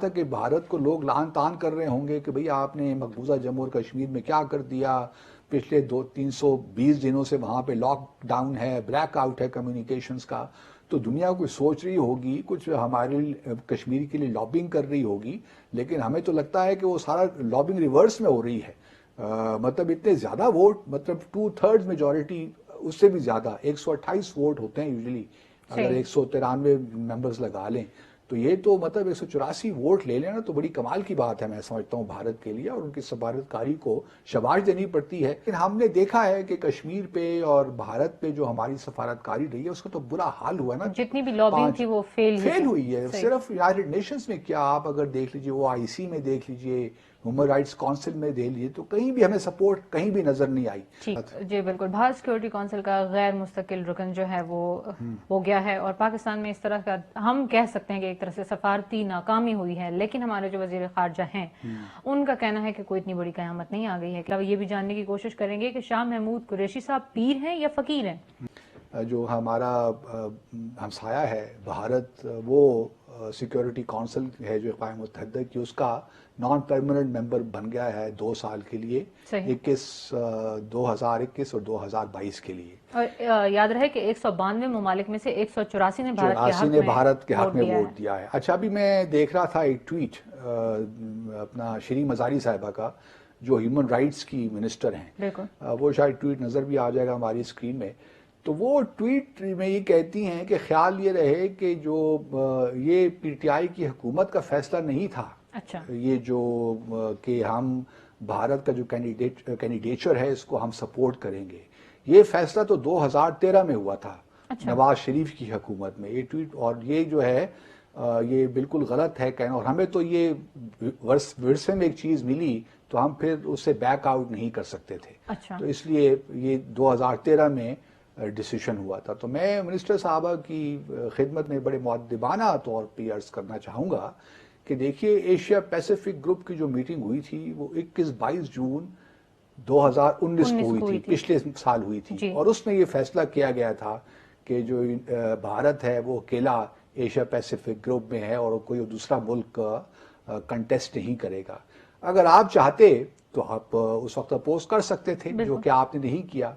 تک کہ بھارت کو لوگ لعن طعن کر رہے ہوں گے کہ بھئی آپ نے مقبوضہ جموں اور کشمیر میں کیا کر دیا، پچھلے 320 دنوں سے وہاں پہ لاک ڈاؤن ہے، بلیک آؤٹ ہے کمیونیکیشنز کا، تو دنیا کوئی سوچ رہی ہوگی، کچھ ہمارے کشمیر کے لیے لابنگ کر رہی ہوگی، لیکن ہمیں تو لگتا ہے کہ وہ سارا لابنگ ریورس میں ہو رہی ہے۔ مطلب اتنے زیادہ ووٹ، مطلب 2/3 میجورٹی، اس سے بھی زیادہ 128 ووٹ ہوتے ہیں یوزلی اگر 193 ممبرز لگا لیں، تو یہ تو مطلب 184 ووٹ لے لینا تو بڑی کمال کی بات ہے میں سمجھتا ہوں بھارت کے لیے، اور ان کی سفارتکاری کو شاباش دینی پڑتی ہے۔ لیکن ہم نے دیکھا ہے کہ کشمیر پہ اور بھارت پہ جو ہماری سفارتکاری رہی ہے اس کا تو برا حال ہوا نا، جتنی بھی لابنگ تھی وہ فیل ہوئی ہے۔ صرف یونائیٹڈ نیشنز میں کیا، آپ اگر دیکھ لیجئے OIC میں دیکھ لیجئے، ہیومن رائٹس کونسل میں دیکھ لیجئے، تو کہیں بھی ہمیں سپورٹ کہیں بھی نظر نہیں آئی۔ جی بالکل، بھارت سیکورٹی کونسل کا غیر مستقل رکن جو ہے وہ ہو گیا ہے، اور پاکستان میں اس طرح کا ہم کہہ سکتے ہیں کہ ایک طرح سے سفارتی ناکامی ہوئی ہے، لیکن ہمارے جو وزیر خارجہ ہیں ان کا کہنا ہے کہ کوئی اتنی بڑی قیامت نہیں آ گئی ہے۔ یہ بھی جاننے کی کوشش کریں گے کہ شاہ محمود قریشی صاحب پیر ہیں یا فقیر ہیں؟ جو ہمارا ہمسایہ ہے بھارت، وہ سیکیورٹی کونسل ہے جو اقوام متحدہ کی، اس کا نان پرماننٹ ممبر بن گیا ہے 2 سال کے لیے، 2021 اور 2022 کے لیے۔ اور یاد رہے کہ 192 ممالک میں سے 184 نے بھارت کے حق میں ووٹ دیا ہے۔ اچھا، ابھی میں دیکھ رہا تھا ایک ٹویٹ اپنا شری مزاری صاحبہ کا، جو ہیومن رائٹس کی منسٹر ہیں، وہ شاید ٹویٹ نظر بھی آ جائے گا ہماری اسکرین میں، تو وہ ٹویٹ میں یہ کہتی ہیں کہ خیال یہ رہے کہ جو یہ PTI کی حکومت کا فیصلہ نہیں تھا، یہ جو کہ ہم بھارت کا جو کینڈیڈیچر ہے اس کو ہم سپورٹ کریں گے، یہ فیصلہ تو 2013 میں ہوا تھا نواز شریف کی حکومت میں۔ یہ ٹویٹ، اور یہ جو ہے یہ بالکل غلط ہے کہنا، اور ہمیں تو یہ ورثے میں ایک چیز ملی تو ہم پھر اس سے بیک آؤٹ نہیں کر سکتے تھے، تو اس لیے یہ 2013 میں ڈیسیشن ہوا تھا۔ تو میں منسٹر صاحبہ کی خدمت میں بڑے مؤدبانہ طور پہ عرض کرنا چاہوں گا کہ دیکھیے، ایشیا پیسیفک گروپ کی جو میٹنگ ہوئی تھی وہ 21-22 جون 2019 کو ہوئی تھی، پچھلے سال ہوئی تھی، اور اس میں یہ فیصلہ کیا گیا تھا کہ جو بھارت ہے وہ اکیلا ایشیا پیسیفک گروپ میں ہے اور کوئی دوسرا ملک کنٹیسٹ نہیں کرے گا۔ اگر آپ چاہتے تو آپ اس وقت اپوز کر سکتے تھے، جو کہ آپ نے نہیں کیا۔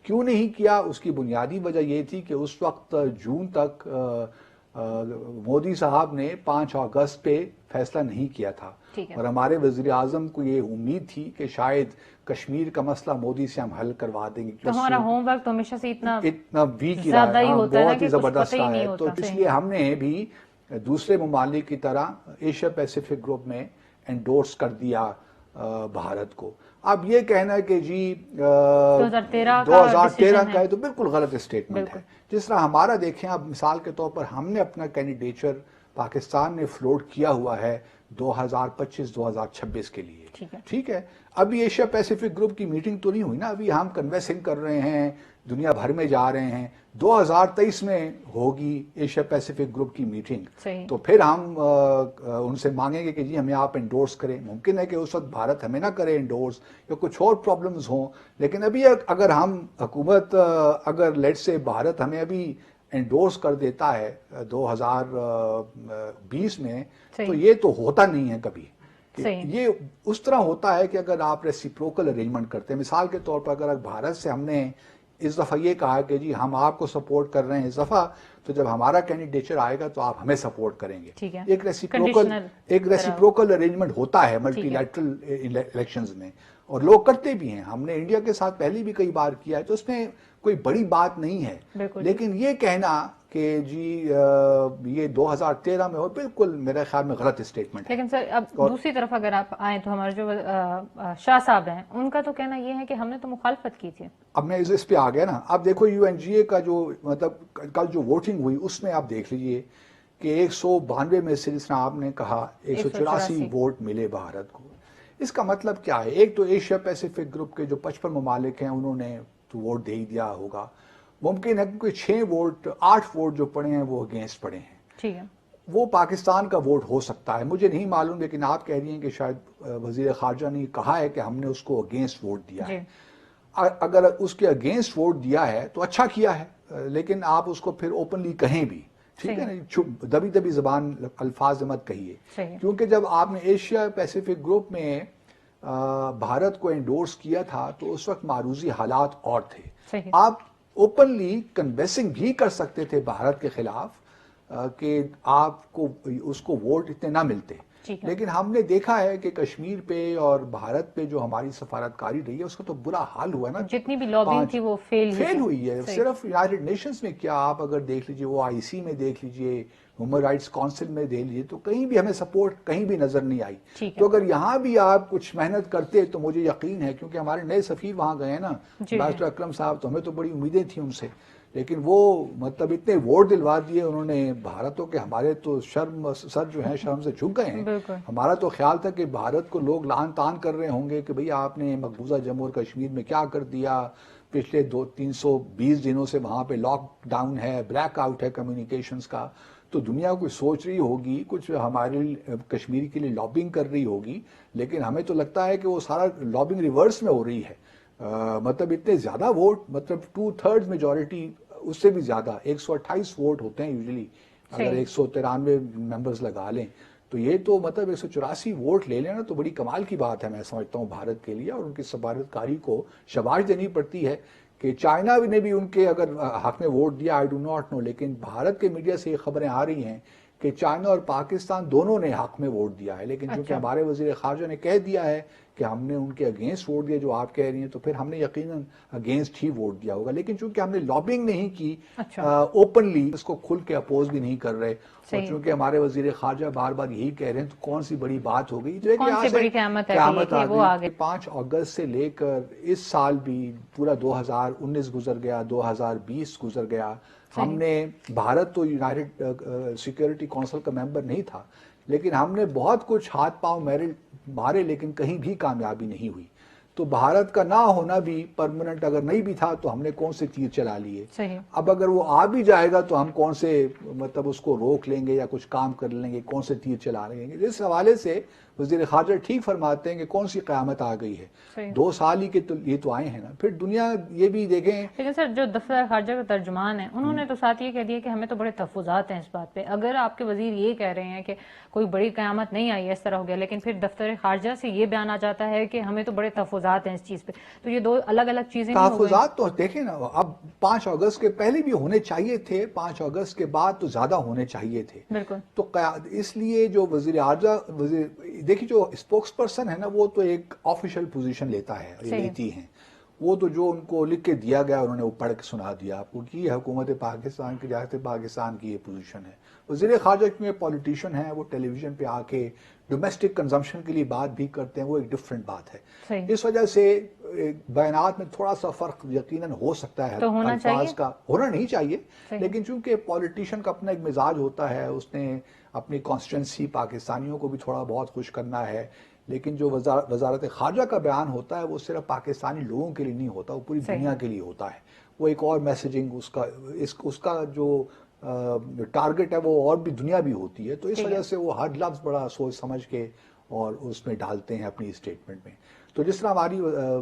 کیوں نہیں کیا؟ اس کی بنیادی وجہ یہ تھی کہ اس وقت جون تک مودی صاحب نے 5 اگست پہ فیصلہ نہیں کیا تھا، اور ہمارے وزیر اعظم کو یہ امید تھی کہ شاید کشمیر کا مسئلہ مودی سے ہم حل کروا دیں گے۔ تو ہمارا ہوم ورک تو ہمیشہ سے اتنا ویک زیادہ ہی ہوتا ہے بہت ہی زبردست ہے، تو اس لیے ہم نے بھی دوسرے ممالک کی طرح ایشیا پیسیفک گروپ میں انڈورس کر دیا بھارت کو۔ اب یہ کہنا کہ جی 2013 کا ہے تو بالکل غلط اسٹیٹمنٹ ہے۔ جس طرح ہمارا دیکھیں، اب مثال کے طور پر ہم نے اپنا کینڈیڈیچر پاکستان نے فلوٹ کیا ہوا ہے 2025-2026 کے لیے، ٹھیک ہے۔ ابھی ایشیا پیسیفک گروپ کی میٹنگ تو نہیں ہوئی نا، ابھی ہم کنوینسنگ کر رہے ہیں، دنیا بھر میں جا رہے ہیں۔ 2023 میں ہوگی ایشیا پیسیفک گروپ کی میٹنگ، تو پھر ہم ان سے مانگیں گے کہ جی ہمیں آپ انڈورس کریں۔ ممکن ہے کہ اس وقت بھارت ہمیں نہ کرے انڈورس، یا کچھ اور پرابلمز ہوں، لیکن ابھی اگر ہم حکومت، اگر لیٹ سے بھارت ہمیں ابھی انڈورس کر دیتا ہے 2020 میں، تو یہ تو ہوتا نہیں ہے کبھی۔ یہ اس طرح ہوتا ہے کہ اگر آپ ریسیپروکل ارینجمنٹ کرتے ہیں، مثال کے طور پر اگر بھارت سے ہم نے اس دفعہ یہ کہا کہ جی ہم آپ کو سپورٹ کر رہے ہیں اس دفعہ، تو جب ہمارا کینڈیڈیچر آئے گا تو آپ ہمیں سپورٹ کریں گے۔ ایک ریسیپروکل ارینجمنٹ ہوتا ہے ملٹی لیٹرل الیکشنز میں، اور لوگ کرتے بھی ہیں۔ ہم نے انڈیا کے ساتھ پہلے بھی کئی بار کیا ہے، تو اس میں کوئی بڑی بات نہیں ہے، لیکن یہ کہنا کہ جی یہ 2013 میں ہو، بالکل میرے خیال میں غلط اسٹیٹمنٹ ہے۔ لیکن سر، اب دوسری طرف اگر آپ آئیں تو ہمارے جو شاہ صاحب ہیں ان کا تو کہنا یہ ہے کہ ہم نے تو مخالفت کی تھی۔ اب میں اس پہ آ گیا نا، اب دیکھو UNGA کا جو مطلب کل جو ووٹنگ ہوئی اس میں آپ دیکھ لیجئے کہ 192 میں سے جس نے آپ نے کہا 184 ووٹ ملے بھارت کو۔ اس کا مطلب کیا ہے؟ ایک تو ایشیا پیسیفک گروپ کے جو 55 ممالک ہیں انہوں نے تو ووٹ دے ہی دیا ہوگا، ممکن ہے کہ 8 ووٹ جو پڑے ہیں وہ اگینسٹ پڑے ہیں، ٹھیک ہے، وہ پاکستان کا ووٹ ہو سکتا ہے، مجھے نہیں معلوم، لیکن آپ کہہ رہی ہیں کہ شاید وزیر خارجہ نے کہا ہے کہ ہم نے اس کو اگینسٹ ووٹ دیا ہے۔ اگر اس کے اگینسٹ ووٹ دیا ہے تو اچھا کیا ہے، لیکن آپ اس کو پھر اوپنلی کہیں بھی ٹھیک ہے نا, دبی دبی زبان الفاظ مت کہیے, کیونکہ جب آپ نے ایشیا پیسیفک گروپ میں بھارت کو انڈورس کیا تھا تو اس وقت معروضی حالات اور تھے. آپ اوپنلی کنوینسنگ بھی کر سکتے تھے بھارت کے خلاف کہ آپ کو اس کو ووٹ اتنے نہ ملتے, لیکن ہم نے دیکھا ہے کہ کشمیر پہ اور بھارت پہ جو ہماری سفارتکاری رہی ہے اس کا تو برا حال ہوا ہے نا, جتنی بھی لابنگ تھی وہ فیل ہوئی ہے. صرف یونائٹڈ نیشنز میں کیا, آپ اگر دیکھ لیجئے, وہ آئی سی میں دیکھ لیجئے, ہیومن رائٹس کونسل میں دیکھ لیجئے, تو کہیں بھی ہمیں سپورٹ کہیں بھی نظر نہیں آئی. تو اگر یہاں بھی آپ کچھ محنت کرتے تو مجھے یقین ہے, کیونکہ ہمارے نئے سفیر وہاں گئے ہیں نا, ڈاکٹر اکرم صاحب, تو ہمیں تو بڑی امیدیں تھیں ان سے, لیکن وہ مطلب اتنے ووٹ دلوا دیے انہوں نے بھارتوں کے, ہمارے تو سر جو ہیں شرم سے جھک گئے ہیں. ہمارا تو خیال تھا کہ بھارت کو لوگ لعن طعن کر رہے ہوں گے کہ بھئی آپ نے مقبوضہ جموں اور کشمیر میں کیا کر دیا, پچھلے 320 دنوں سے وہاں پہ لاک ڈاؤن ہے, بلیک آؤٹ ہے کمیونیکیشنز کا, تو دنیا کوئی سوچ رہی ہوگی, کچھ ہمارے کشمیر کے لیے لابنگ کر رہی ہوگی, لیکن ہمیں تو لگتا ہے کہ وہ سارا لابنگ ریورس میں ہو رہی ہے. مطلب اتنے زیادہ ووٹ, مطلب 2/3 میجورٹی, اس سے بھی زیادہ, 128 ووٹ ہوتے ہیں یوزلی, اگر 193 ممبرز لگا لیں تو یہ تو مطلب 184 ووٹ لے لینا تو بڑی کمال کی بات ہے, میں سمجھتا ہوں بھارت کے لیے. اور ان کی سفارتکاری کو شاباش دینی پڑتی ہے کہ چائنا نے بھی ان کے اگر حق میں ووٹ دیا, آئی ڈو ناٹ نو, لیکن بھارت کے میڈیا سے یہ خبریں آ رہی ہیں کہ چائنا اور پاکستان دونوں نے حق میں ووٹ دیا ہے, لیکن چونکہ ہمارے وزیر خارجہ نے کہہ دیا ہے کہ ہم نے ان کے اگینسٹ ووٹ دیا جو آپ کہہ رہی ہیں, تو پھر ہم نے یقیناً اگینسٹ ہی ووٹ دیا ہوگا. لیکن چونکہ ہم نے لابنگ نہیں کی اوپنلی, اس کو کھل کے اپوز بھی نہیں کر رہے, اور چونکہ ہمارے وزیر خارجہ بار بار یہی کہہ رہے ہیں, تو کون سی بڑی بات ہو گئی, قیامت آ گئی. 5 اگست سے لے کر اس سال بھی پورا 2019 گزر گیا, 2020 گزر گیا. ہم نے, بھارت تو یونائٹڈ سیکورٹی کونسل کا ممبر نہیں تھا, لیکن ہم نے بہت کچھ ہاتھ پاؤں مارے, لیکن کہیں بھی کامیابی نہیں ہوئی. تو بھارت کا نہ ہونا بھی پرماننٹ اگر نہیں بھی تھا تو ہم نے کون سے تیر چلا لیے. اب اگر وہ آ بھی جائے گا تو ہم کون سے مطلب اس کو روک لیں گے یا کچھ کام کر لیں گے, کون سے تیر چلا لیں گے. اس حوالے سے وزیر خارجہ ٹھیک فرماتے ہیں کہ کون سی قیامت آ گئی ہے, 2 سال ہی کے تو یہ تو آئے ہیں نا. پھر دنیا یہ بھی دیکھیں, لیکن سر جو دفتر خارجہ کا ترجمان ہے انہوں نے تو ساتھ یہ کہہ دیا کہ ہمیں تو بڑے تحفظات ہیں اس بات پہ. اگر آپ کے وزیر یہ کہہ رہے ہیں کہ کوئی بڑی قیامت نہیں آئی, اس طرح ہو گیا, لیکن پھر دفتر خارجہ سے یہ بیان آ جاتا ہے کہ ہمیں تو بڑے تحفظات ہیں اس چیز پہ, تو یہ 2 الگ الگ چیزیں. تحفظات تو دیکھیں نا, اب 5 اگست کے پہلے بھی ہونے چاہیے تھے, 5 اگست کے بعد تو زیادہ ہونے چاہیے تھے. بالکل. تو اس لیے جو وزیر خارجہ, دیکھیے جو اسپوکس پرسن ہے نا, وہ تو ایک آفیشیل پوزیشن لیتا ہے, لیتی ہیں وہ, تو جو ان کو لکھ کے دیا گیا انہوں نے وہ پڑھ کے سنا دیا آپ کو کہ یہ حکومت پاکستان کی, ریاست پاکستان کی یہ پوزیشن ہے. وزیر خارجہ کیونکہ پولیٹیشین ہیں, وہ ٹیلی ویژن پہ آ کے ڈومیسٹک کنزمپشن کے لیے بات بھی کرتے ہیں, وہ ایک ڈفرینٹ بات ہے. اس وجہ سے بیانات میں تھوڑا سا فرق یقیناً ہو سکتا ہے, الفاظ کا ہونا نہیں چاہیے, لیکن چونکہ پولیٹیشین کا اپنا ایک مزاج ہوتا ہے, اس نے اپنی کانسٹیٹوئنسی پاکستانیوں کو بھی تھوڑا بہت خوش کرنا ہے. لیکن جو وزارت خارجہ کا بیان ہوتا ہے وہ صرف پاکستانی لوگوں کے لیے نہیں ہوتا, وہ پوری دنیا کے لیے ہوتا ہے. وہ ایک اور میسیجنگ اس کا جو ٹارگٹ ہے وہ اور بھی دنیا بھی ہوتی ہے. تو اس وجہ سے وہ ہر لفظ بڑا سوچ سمجھ کے اور اس میں ڈالتے ہیں اپنی اسٹیٹمنٹ میں. تو جس طرح ہماری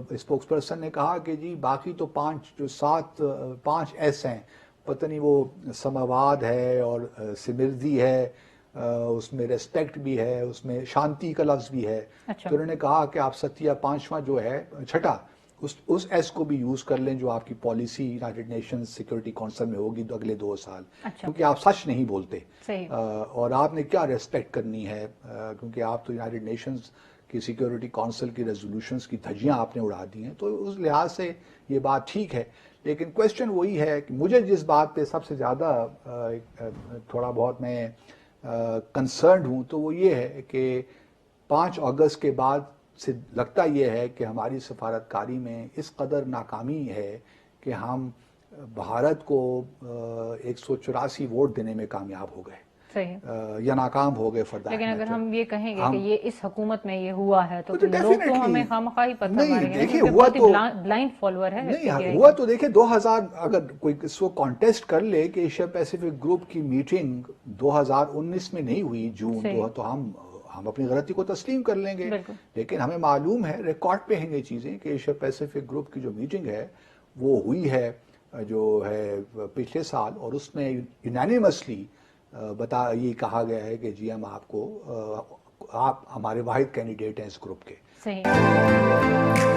اسپوکس پرسن نے کہا کہ جی باقی تو 5 ایس ہیں, پتہ نہیں وہ سماواد ہے اور سمردھی ہے, اس میں ریسپیکٹ بھی ہے, اس میں شانتی کا لفظ بھی ہے. تو انہوں نے کہا کہ آپ ستیہ 5واں جو ہے, چھٹا, اس ایس کو بھی یوز کر لیں جو آپ کی policy United nations security council میں ہوگی تو اگلے 2 سال, کیونکہ آپ سچ نہیں بولتے, اور آپ نے کیا ریسپیکٹ کرنی ہے, کیونکہ آپ تو یونائٹڈ نیشنز کی سیکورٹی کونسل کی ریزولوشنز کی دھجیاں آپ نے اڑا دی ہیں. تو اس لحاظ سے یہ بات ٹھیک ہے, لیکن کویسچن وہی ہے کہ مجھے جس بات پہ سب سے زیادہ تھوڑا بہت میں کنسرنڈ ہوں تو وہ یہ ہے کہ 5 اگست کے بعد سے لگتا یہ ہے کہ ہماری سفارتکاری میں اس قدر ناکامی ہے کہ ہم بھارت کو 184 ووٹ دینے میں کامیاب ہو گئے یا ناکام ہو گئے. لیکن اگر ہم یہ کہیں گے کہ یہ اس حکومت میں یہ ہوا ہے تو لوگ تو ہمیں خامخواہی پتہ ماریں گے, دیکھیں ہوا تو بلائنڈ فالوور ہے. نہیں ہوا تو دیکھیں 2000 اگر کوئی اس کو کانٹیسٹ کر لے کہ ایشیا پیسیفک گروپ کی میٹنگ 2019 میں نہیں ہوئی جون, تو ہم اپنی غلطی کو تسلیم کر لیں گے. لیکن ہمیں معلوم ہے, ریکارڈ پہ ہیں یہ چیزیں, کہ ایشیا پیسیفک گروپ کی جو میٹنگ ہے وہ ہوئی ہے جو ہے پچھلے سال, اور اس میں یونینیمسلی یہ کہا گیا ہے کہ جی ہم آپ ہمارے واحد کینڈیڈیٹ ہیں اس گروپ کے. صحیح.